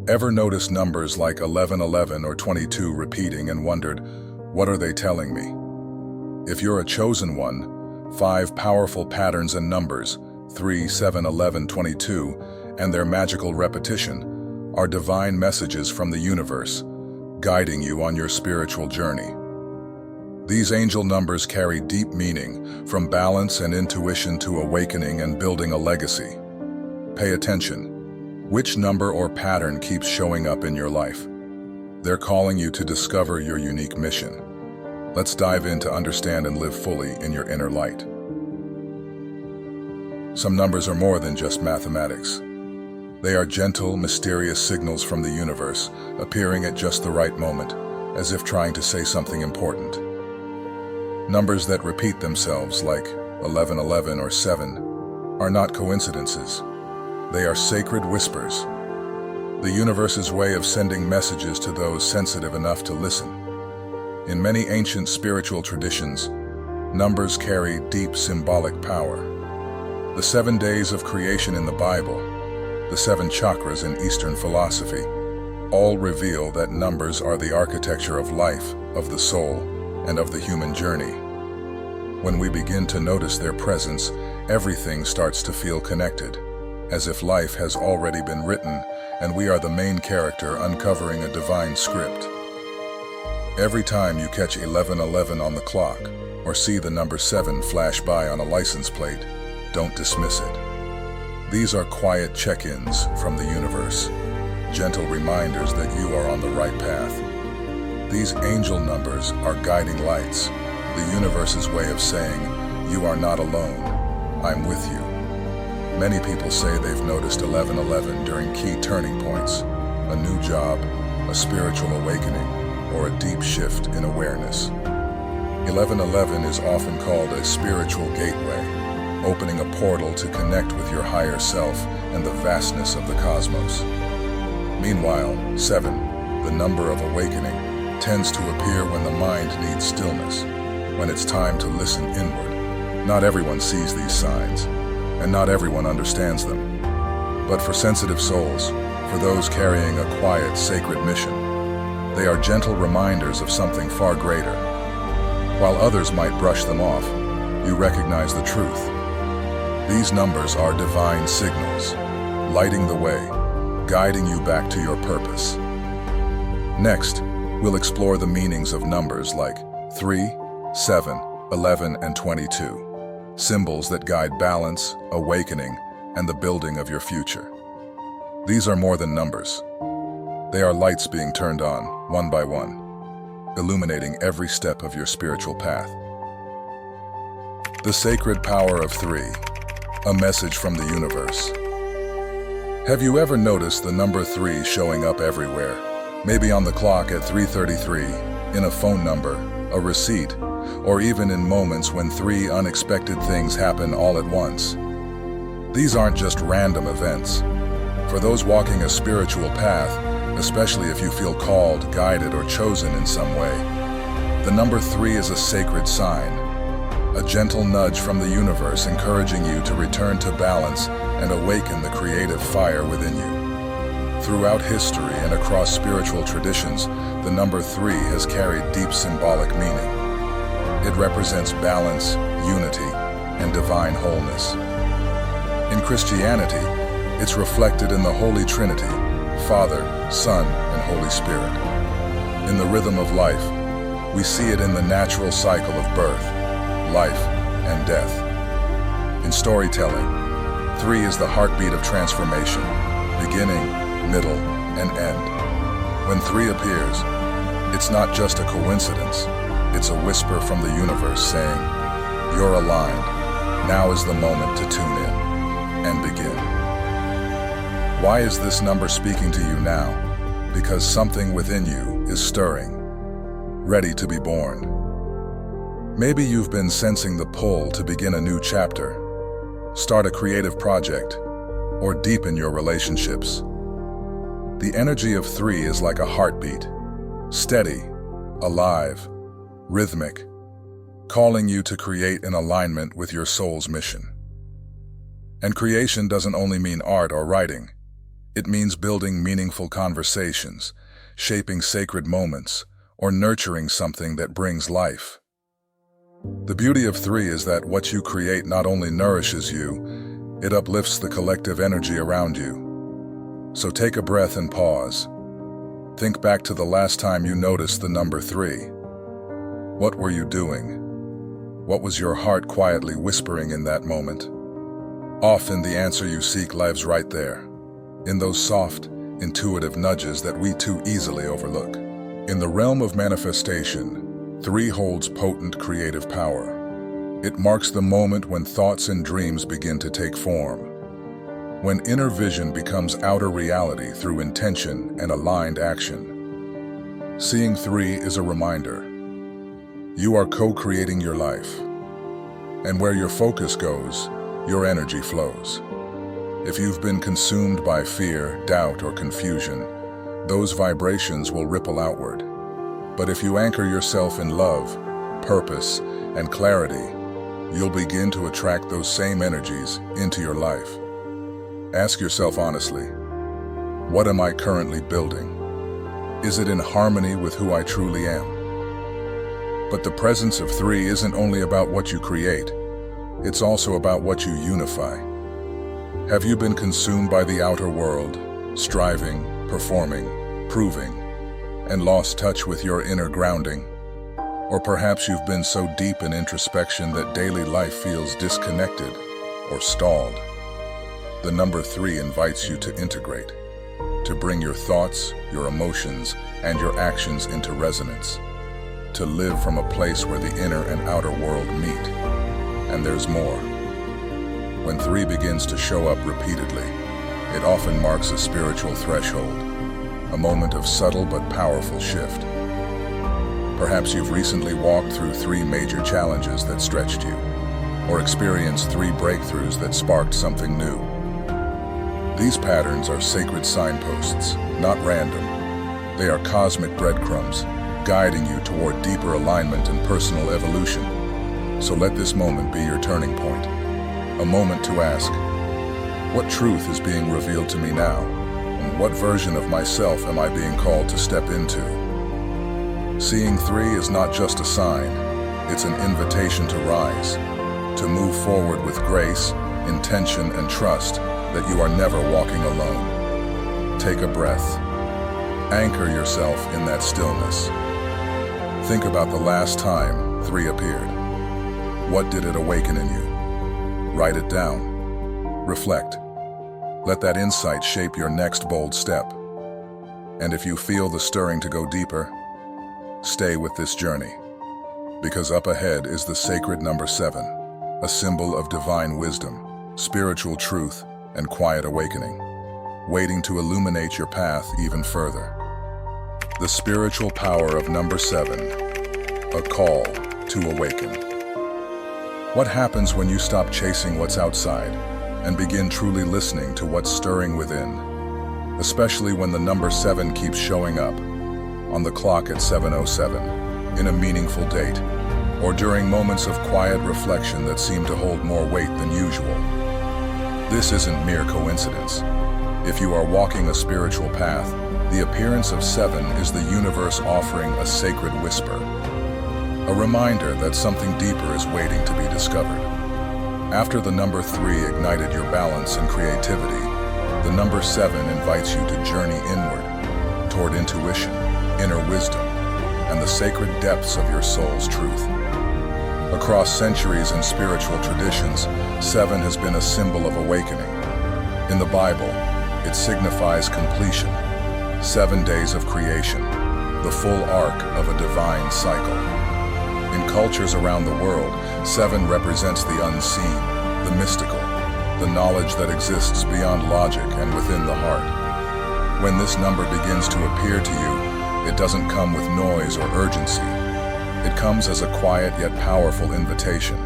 Ever noticed numbers like 1111 or 22 repeating and wondered, what are they telling me? If you're a chosen one, 5 powerful patterns and numbers, 3, 7, 11, 22, and their magical repetition, are divine messages from the universe, guiding you on your spiritual journey. These angel numbers carry deep meaning, from balance and intuition to awakening and building a legacy. Pay attention. Which number or pattern keeps showing up in your life? They're calling you to discover your unique mission. Let's dive in to understand and live fully in your inner light. Some numbers are more than just mathematics. They are gentle, mysterious signals from the universe, appearing at just the right moment, as if trying to say something important. Numbers that repeat themselves, like 1111 or 7, are not coincidences. They are sacred whispers, the universe's way of sending messages to those sensitive enough to listen. In many ancient spiritual traditions, numbers carry deep symbolic power. The 7 days of creation in the Bible, the 7 chakras in Eastern philosophy, all reveal that numbers are the architecture of life, of the soul, and of the human journey. When we begin to notice their presence, everything starts to feel connected, as if life has already been written and we are the main character uncovering a divine script. Every time you catch 1111 on the clock or see the number 7 flash by on a license plate, don't dismiss it. These are quiet check-ins from the universe, gentle reminders that you are on the right path. These angel numbers are guiding lights, the universe's way of saying, you are not alone, I'm with you. Many people say they've noticed 1111 during key turning points, a new job, a spiritual awakening, or a deep shift in awareness. 1111 is often called a spiritual gateway, opening a portal to connect with your higher self and the vastness of the cosmos. Meanwhile, 7, the number of awakening, tends to appear when the mind needs stillness, when it's time to listen inward. Not everyone sees these signs, and not everyone understands them. But for sensitive souls, for those carrying a quiet, sacred mission, they are gentle reminders of something far greater. While others might brush them off, you recognize the truth. These numbers are divine signals, lighting the way, guiding you back to your purpose. Next, we'll explore the meanings of numbers like 3, 7, 11, and 22. Symbols that guide balance, awakening, and the building of your future. These are more than numbers. They are lights being turned on, one by one, illuminating every step of your spiritual path. The sacred power of 3, a message from the universe. Have you ever noticed the number 3 showing up everywhere? Maybe on the clock at 3:33, in a phone number, a receipt, or even in moments when 3 unexpected things happen all at once. These aren't just random events. For those walking a spiritual path, especially if you feel called, guided, or chosen in some way, the number 3 is a sacred sign, a gentle nudge from the universe encouraging you to return to balance and awaken the creative fire within you. Throughout history and across spiritual traditions, the number 3 has carried deep symbolic meaning. It represents balance, unity, and divine wholeness. In Christianity, it's reflected in the Holy Trinity, Father, Son, and Holy Spirit. In the rhythm of life, we see it in the natural cycle of birth, life, and death. In storytelling, 3 is the heartbeat of transformation, beginning, middle, and end. When 3 appears, it's not just a coincidence. It's a whisper from the universe saying, you're aligned. Now is the moment to tune in and begin. Why is this number speaking to you now? Because something within you is stirring, ready to be born. Maybe you've been sensing the pull to begin a new chapter, start a creative project, or deepen your relationships. The energy of 3 is like a heartbeat, steady, alive, rhythmic, calling you to create in alignment with your soul's mission. And creation doesn't only mean art or writing. It means building meaningful conversations, shaping sacred moments, or nurturing something that brings life. The beauty of 3 is that what you create not only nourishes you, it uplifts the collective energy around you. So take a breath and pause. Think back to the last time you noticed the number 3. What were you doing? What was your heart quietly whispering in that moment? Often the answer you seek lies right there, in those soft, intuitive nudges that we too easily overlook. In the realm of manifestation, 3 holds potent creative power. It marks the moment when thoughts and dreams begin to take form, when inner vision becomes outer reality through intention and aligned action. Seeing 3 is a reminder. You are co-creating your life, and where your focus goes, your energy flows. If you've been consumed by fear, doubt, or confusion, those vibrations will ripple outward. But if you anchor yourself in love, purpose, and clarity, you'll begin to attract those same energies into your life. Ask yourself honestly, what am I currently building? Is it in harmony with who I truly am? But the presence of 3 isn't only about what you create, it's also about what you unify. Have you been consumed by the outer world, striving, performing, proving, and lost touch with your inner grounding? Or perhaps you've been so deep in introspection that daily life feels disconnected or stalled. The number 3 invites you to integrate, to bring your thoughts, your emotions, and your actions into resonance, to live from a place where the inner and outer world meet. And there's more. When 3 begins to show up repeatedly, it often marks a spiritual threshold, a moment of subtle but powerful shift. Perhaps you've recently walked through 3 major challenges that stretched you, or experienced 3 breakthroughs that sparked something new. These patterns are sacred signposts, not random. They are cosmic breadcrumbs, guiding you toward deeper alignment and personal evolution. So let this moment be your turning point. A moment to ask, what truth is being revealed to me now? And what version of myself am I being called to step into? Seeing 3 is not just a sign, it's an invitation to rise, to move forward with grace, intention, and trust that you are never walking alone. Take a breath. Anchor yourself in that stillness. Think about the last time 3 appeared. What did it awaken in you? Write it down. Reflect. Let that insight shape your next bold step. And if you feel the stirring to go deeper, stay with this journey. Because up ahead is the sacred number 7, a symbol of divine wisdom, spiritual truth, and quiet awakening, waiting to illuminate your path even further. The spiritual power of number 7, a call to awaken. What happens when you stop chasing what's outside and begin truly listening to what's stirring within? Especially when the number 7 keeps showing up on the clock at 7:07, in a meaningful date, or during moments of quiet reflection that seem to hold more weight than usual. This isn't mere coincidence. If you are walking a spiritual path, the appearance of 7 is the universe offering a sacred whisper, a reminder that something deeper is waiting to be discovered. After the number 3 ignited your balance and creativity, the number 7 invites you to journey inward, toward intuition, inner wisdom, and the sacred depths of your soul's truth. Across centuries and spiritual traditions, 7 has been a symbol of awakening. In the Bible, it signifies completion, 7 days of creation, the full arc of a divine cycle. In cultures around the world, 7 represents the unseen, the mystical, the knowledge that exists beyond logic and within the heart. When this number begins to appear to you, it doesn't come with noise or urgency. It comes as a quiet yet powerful invitation.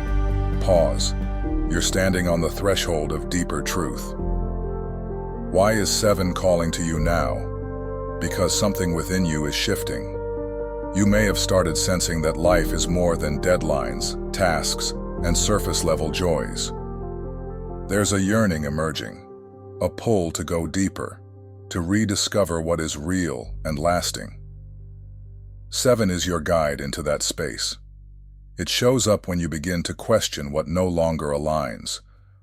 Pause. You're standing on the threshold of deeper truth. Why is 7 calling to you now? Because something within you is shifting. You may have started sensing that life is more than deadlines, tasks, and surface-level joys. There's a yearning emerging, a pull to go deeper, to rediscover what is real and lasting. 7 is your guide into that space. It shows up when you begin to question what no longer aligns,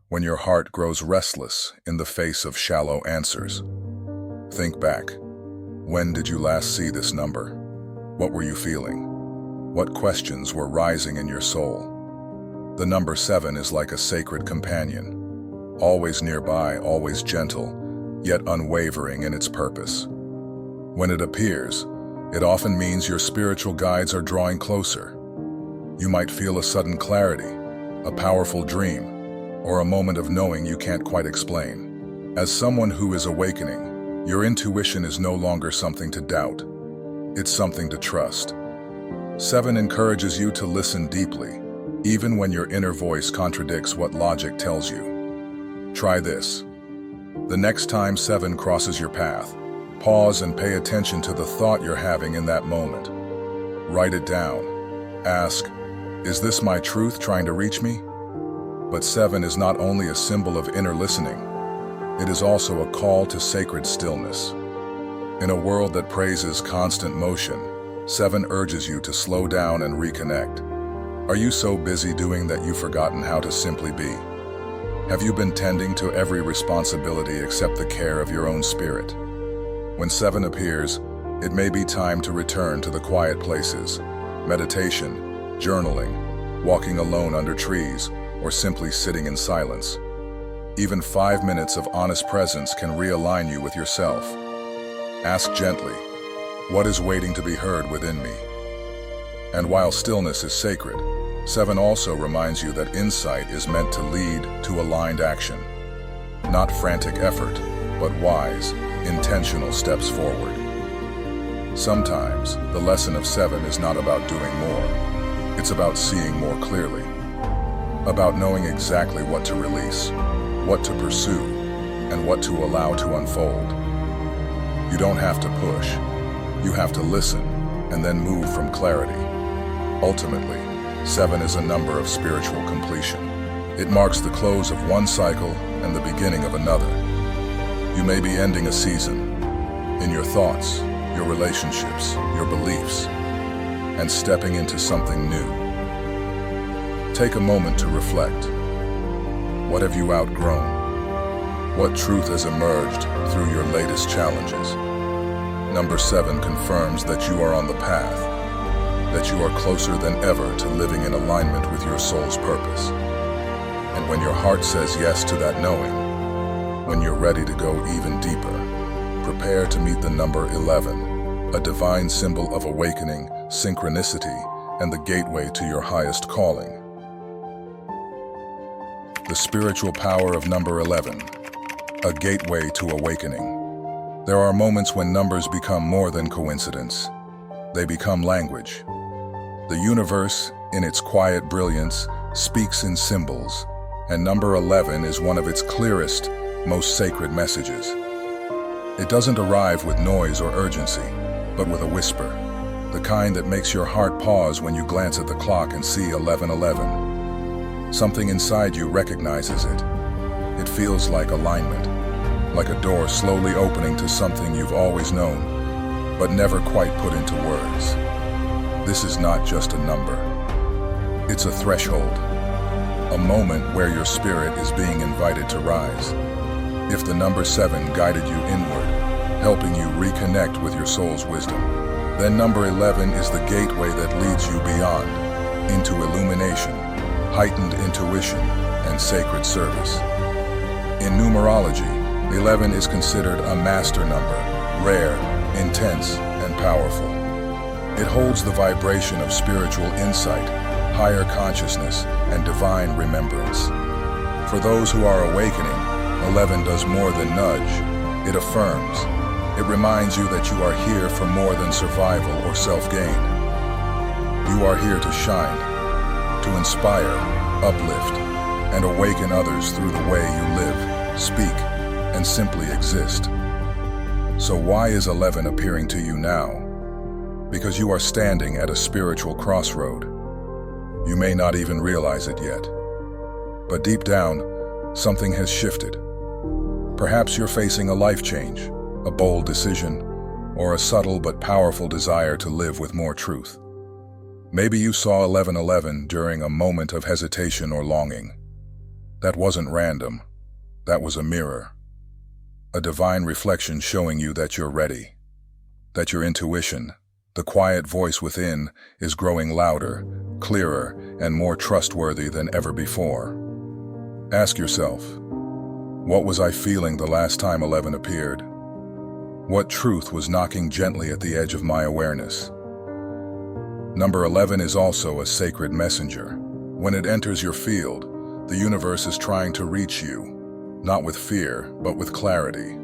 when your heart grows restless in the face of shallow answers. Think back. When did you last see this number? What were you feeling? What questions were rising in your soul? The number 7 is like a sacred companion, always nearby, always gentle, yet unwavering in its purpose. When it appears, it often means your spiritual guides are drawing closer. You might feel a sudden clarity, a powerful dream, or a moment of knowing you can't quite explain. As someone who is awakening, your intuition is no longer something to doubt. It's something to trust. 7 encourages you to listen deeply, even when your inner voice contradicts what logic tells you. Try this. The next time 7 crosses your path, pause and pay attention to the thought you're having in that moment. Write it down. Ask, is this my truth trying to reach me? But 7 is not only a symbol of inner listening, it is also a call to sacred stillness. In a world that praises constant motion, 7 urges you to slow down and reconnect. Are you so busy doing that you've forgotten how to simply be? Have you been tending to every responsibility except the care of your own spirit? When 7 appears, it may be time to return to the quiet places, meditation, journaling, walking alone under trees, or simply sitting in silence. Even 5 minutes of honest presence can realign you with yourself. Ask gently, what is waiting to be heard within me? And while stillness is sacred, 7 also reminds you that insight is meant to lead to aligned action. Not frantic effort, but wise, intentional steps forward. Sometimes, the lesson of 7 is not about doing more. It's about seeing more clearly. About knowing exactly what to release, what to pursue, and what to allow to unfold. You don't have to push. You have to listen, and then move from clarity. Ultimately, 7 is a number of spiritual completion. It marks the close of one cycle and the beginning of another. You may be ending a season in your thoughts, your relationships, your beliefs, and stepping into something new. Take a moment to reflect. What have you outgrown? What truth has emerged through your latest challenges? Number 7 confirms that you are on the path, that you are closer than ever to living in alignment with your soul's purpose. And when your heart says yes to that knowing, when you're ready to go even deeper, prepare to meet the number 11, a divine symbol of awakening, synchronicity, and the gateway to your highest calling. The spiritual power of number 11, a gateway to awakening. There are moments when numbers become more than coincidence. They become language. The universe, in its quiet brilliance, speaks in symbols, and number 11 is one of its clearest, most sacred messages. It doesn't arrive with noise or urgency, but with a whisper, the kind that makes your heart pause when you glance at the clock and see 1111. Something inside you recognizes it. It feels like alignment, like a door slowly opening to something you've always known, but never quite put into words. This is not just a number. It's a threshold, a moment where your spirit is being invited to rise. If the number 7 guided you inward, helping you reconnect with your soul's wisdom, then number 11 is the gateway that leads you beyond, into illumination, heightened intuition, and sacred service. In numerology, 11 is considered a master number, rare, intense, and powerful. It holds the vibration of spiritual insight, higher consciousness, and divine remembrance. For those who are awakening, 11 does more than nudge. It affirms. It reminds you that you are here for more than survival or self-gain. You are here to shine, to inspire, uplift, and awaken others through the way you live, speak, and simply exist. So why is 11 appearing to you now? Because you are standing at a spiritual crossroad. You may not even realize it yet. But deep down, something has shifted. Perhaps you're facing a life change, a bold decision, or a subtle but powerful desire to live with more truth. Maybe you saw 1111 during a moment of hesitation or longing. That wasn't random. That was a mirror. A divine reflection showing you that you're ready. That your intuition, the quiet voice within, is growing louder, clearer, and more trustworthy than ever before. Ask yourself, what was I feeling the last time 11 appeared? What truth was knocking gently at the edge of my awareness? Number 11 is also a sacred messenger. When it enters your field, the universe is trying to reach you, not with fear, but with clarity.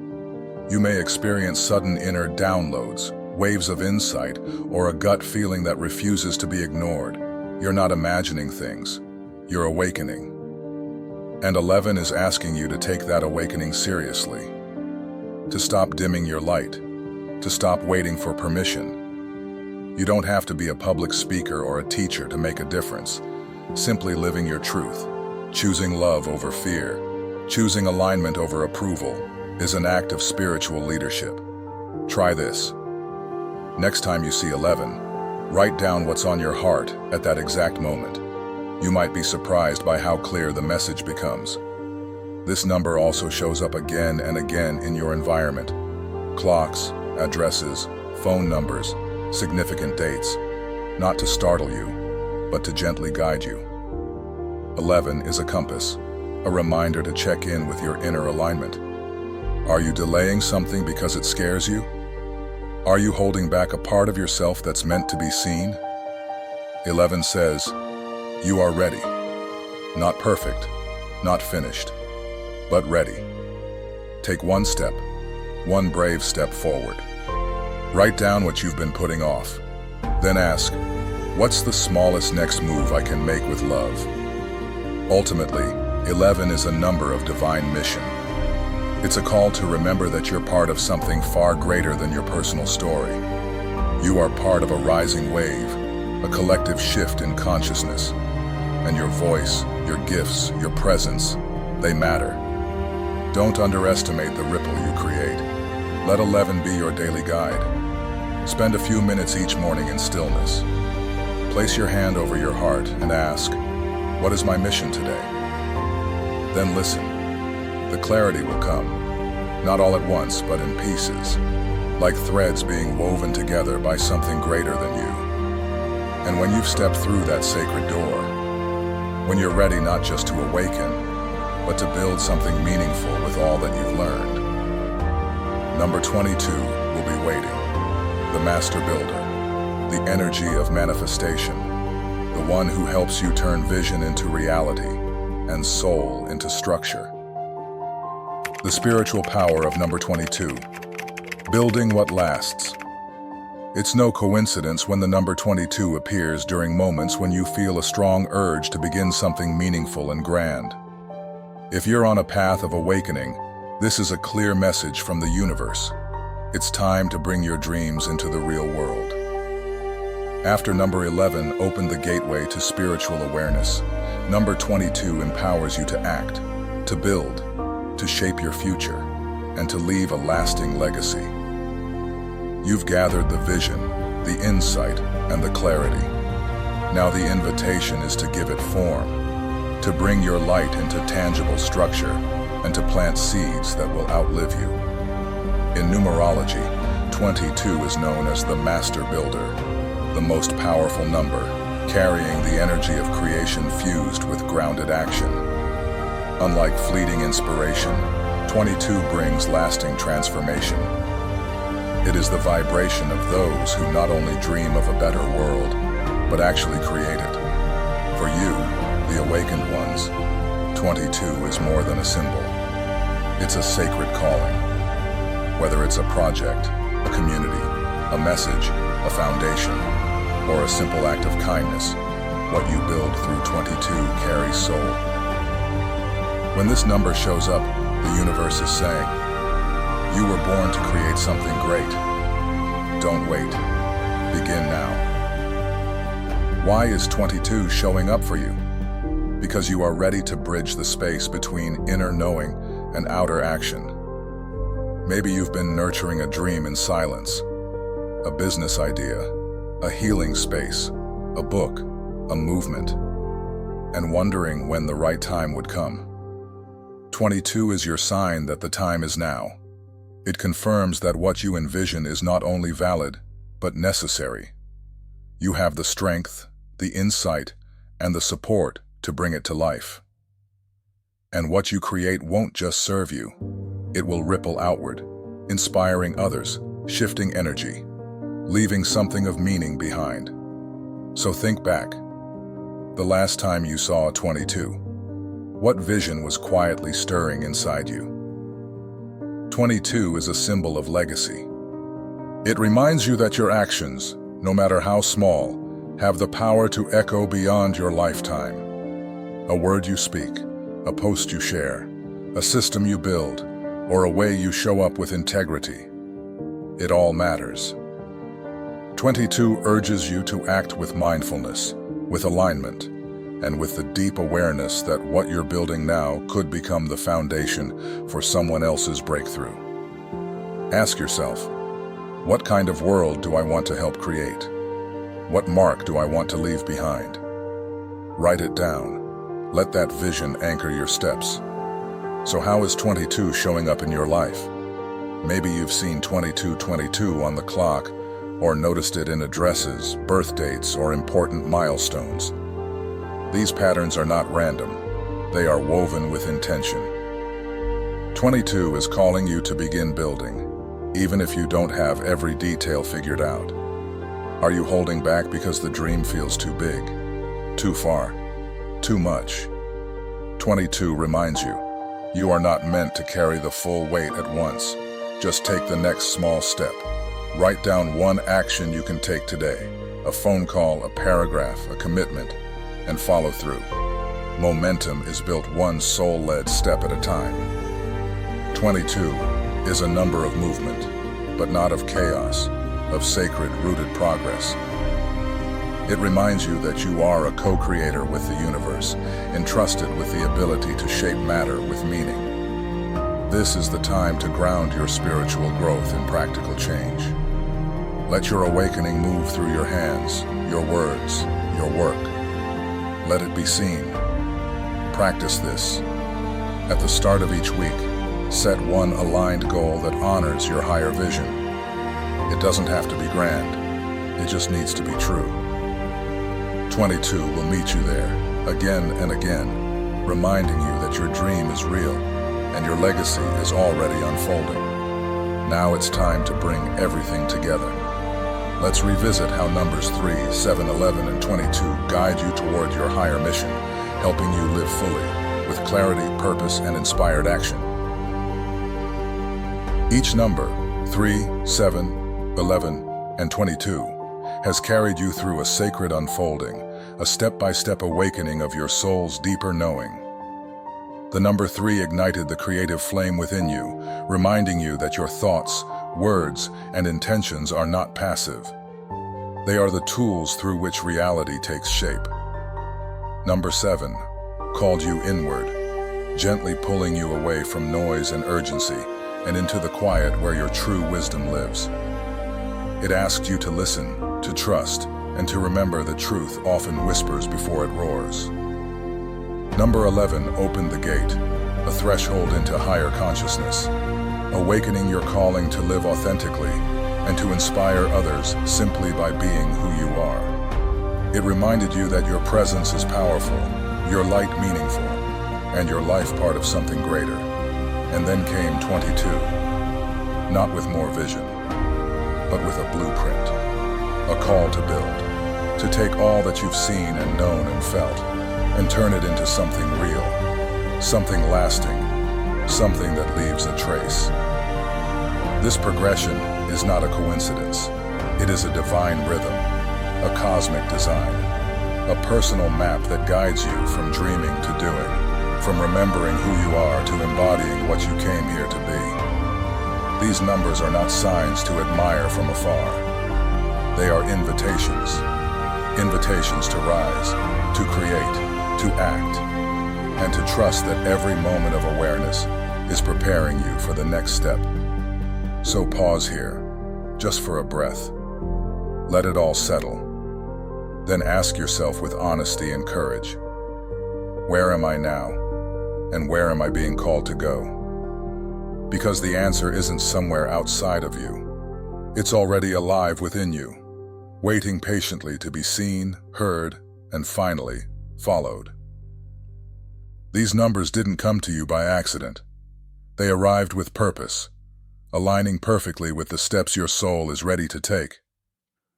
You may experience sudden inner downloads, waves of insight, or a gut feeling that refuses to be ignored. You're not imagining things, you're awakening. And 11 is asking you to take that awakening seriously. To stop dimming your light, to stop waiting for permission. You don't have to be a public speaker or a teacher to make a difference. Simply living your truth, choosing love over fear, choosing alignment over approval, is an act of spiritual leadership. Try this. Next time you see 11, write down what's on your heart at that exact moment. You might be surprised by how clear the message becomes. This number also shows up again and again in your environment. Clocks, addresses, phone numbers, significant dates. Not to startle you, but to gently guide you. 11 is a compass, a reminder to check in with your inner alignment. Are you delaying something because it scares you? Are you holding back a part of yourself that's meant to be seen? 11 says, you are ready. Not perfect, not finished, but ready. Take one step, one brave step forward. Write down what you've been putting off. Then ask, what's the smallest next move I can make with love? Ultimately, 11 is a number of divine mission. It's a call to remember that you're part of something far greater than your personal story. You are part of a rising wave, a collective shift in consciousness. And your voice, your gifts, your presence, they matter. Don't underestimate the ripple you create. Let 11 be your daily guide. Spend a few minutes each morning in stillness. Place your hand over your heart and ask, what is my mission today? Then listen. The clarity will come, not all at once, but in pieces, like threads being woven together by something greater than you. And when you've stepped through that sacred door, when you're ready not just to awaken, but to build something meaningful with all that you've learned. Number 22 will be waiting, the master builder, the energy of manifestation, the one who helps you turn vision into reality and soul into structure. The spiritual power of number 22, building what lasts. It's no coincidence when the number 22 appears during moments when you feel a strong urge to begin something meaningful and grand. If you're on a path of awakening, this is a clear message from the universe. It's time to bring your dreams into the real world. After number 11 opened the gateway to spiritual awareness, number 22 empowers you to act, to build, to shape your future, and to leave a lasting legacy. You've gathered the vision, the insight, and the clarity. Now the invitation is to give it form, to bring your light into tangible structure, and to plant seeds that will outlive you. In numerology, 22 is known as the master builder, the most powerful number, carrying the energy of creation fused with grounded action. Unlike fleeting inspiration, 22 brings lasting transformation. It is the vibration of those who not only dream of a better world, but actually create it. For you, the awakened ones, 22 is more than a symbol. It's a sacred calling. Whether it's a project, a community, a message, a foundation, or a simple act of kindness, what you build through 22 carries soul. When this number shows up, the universe is saying, you were born to create something great. Don't wait. Begin now. Why is 22 showing up for you? Because you are ready to bridge the space between inner knowing and outer action. Maybe you've been nurturing a dream in silence, a business idea, a healing space, a book, a movement, and wondering when the right time would come. 22 is your sign that the time is now. It confirms that what you envision is not only valid, but necessary. You have the strength, the insight, and the support to bring it to life. And what you create won't just serve you. It will ripple outward, inspiring others, shifting energy, leaving something of meaning behind. So think back. The last time you saw a 22, what vision was quietly stirring inside you? 22 is a symbol of legacy. It reminds you that your actions, no matter how small, have the power to echo beyond your lifetime. A word you speak, a post you share, a system you build, or a way you show up with integrity. It all matters. 22 urges you to act with mindfulness, with alignment, and with the deep awareness that what you're building now could become the foundation for someone else's breakthrough. Ask yourself, what kind of world do I want to help create? What mark do I want to leave behind? Write it down. Let that vision anchor your steps. So how is 22 showing up in your life? Maybe you've seen 2222 on the clock, or noticed it in addresses, birth dates, or important milestones. These patterns are not random. They are woven with intention. 22 is calling you to begin building, even if you don't have every detail figured out. Are you holding back because the dream feels too big, too far, too much? 22 reminds you, you are not meant to carry the full weight at once. Just take the next small step. Write down one action you can take today, a phone call, a paragraph, a commitment, and follow through. Momentum is built one soul-led step at a time. 22 is a number of movement, but not of chaos, of sacred, rooted progress. It reminds you that you are a co-creator with the universe, entrusted with the ability to shape matter with meaning. This is the time to ground your spiritual growth in practical change. Let your awakening move through your hands, your words, your work. Let it be seen. Practice this. At the start of each week, set one aligned goal that honors your higher vision. It doesn't have to be grand. It just needs to be true. 22 will meet you there, again and again, reminding you that your dream is real and your legacy is already unfolding. Now it's time to bring everything together. Let's revisit how numbers 3, 7, 11, and 22 guide you toward your higher mission, helping you live fully, with clarity, purpose, and inspired action. Each number, 3, 7, 11, and 22, has carried you through a sacred unfolding, a step-by-step awakening of your soul's deeper knowing. The number 3 ignited the creative flame within you, reminding you that your thoughts, words, and intentions are not passive. They are the tools through which reality takes shape. Number 7 called you inward, gently pulling you away from noise and urgency and into the quiet where your true wisdom lives. It asked you to listen, to trust, and to remember that truth often whispers before it roars. Number 11 opened the gate, a threshold into higher consciousness, awakening your calling to live authentically and to inspire others simply by being who you are. It reminded you that your presence is powerful, your light meaningful, and your life part of something greater. And then came 22, not with more vision, but with a blueprint, a call to build, to take all that you've seen and known and felt, and turn it into something real, something lasting, something that leaves a trace. This progression is not a coincidence. It is a divine rhythm, a cosmic design, a personal map that guides you from dreaming to doing, from remembering who you are to embodying what you came here to be. These numbers are not signs to admire from afar. They are invitations, invitations to rise, to create, to act, and to trust that every moment of awareness is preparing you for the next step. So pause here, just for a breath. Let it all settle. Then ask yourself with honesty and courage, where am I now, and where am I being called to go? Because the answer isn't somewhere outside of you. It's already alive within you, waiting patiently to be seen, heard, and finally, followed. These numbers didn't come to you by accident. They arrived with purpose, aligning perfectly with the steps your soul is ready to take.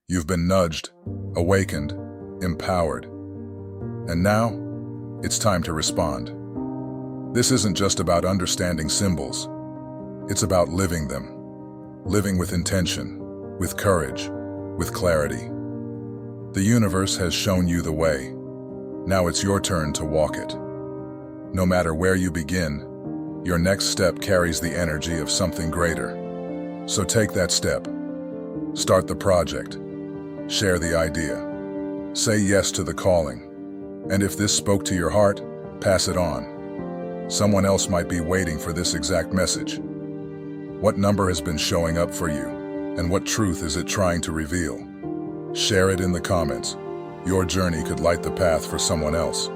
You've been nudged, awakened, empowered. And now, it's time to respond. This isn't just about understanding symbols. It's about living them. Living with intention, with courage, with clarity. The universe has shown you the way. Now it's your turn to walk it. No matter where you begin, your next step carries the energy of something greater. So take that step. Start the project. Share the idea. Say yes to the calling. And if this spoke to your heart, pass it on. Someone else might be waiting for this exact message. What number has been showing up for you, and what truth is it trying to reveal? Share it in the comments. Your journey could light the path for someone else.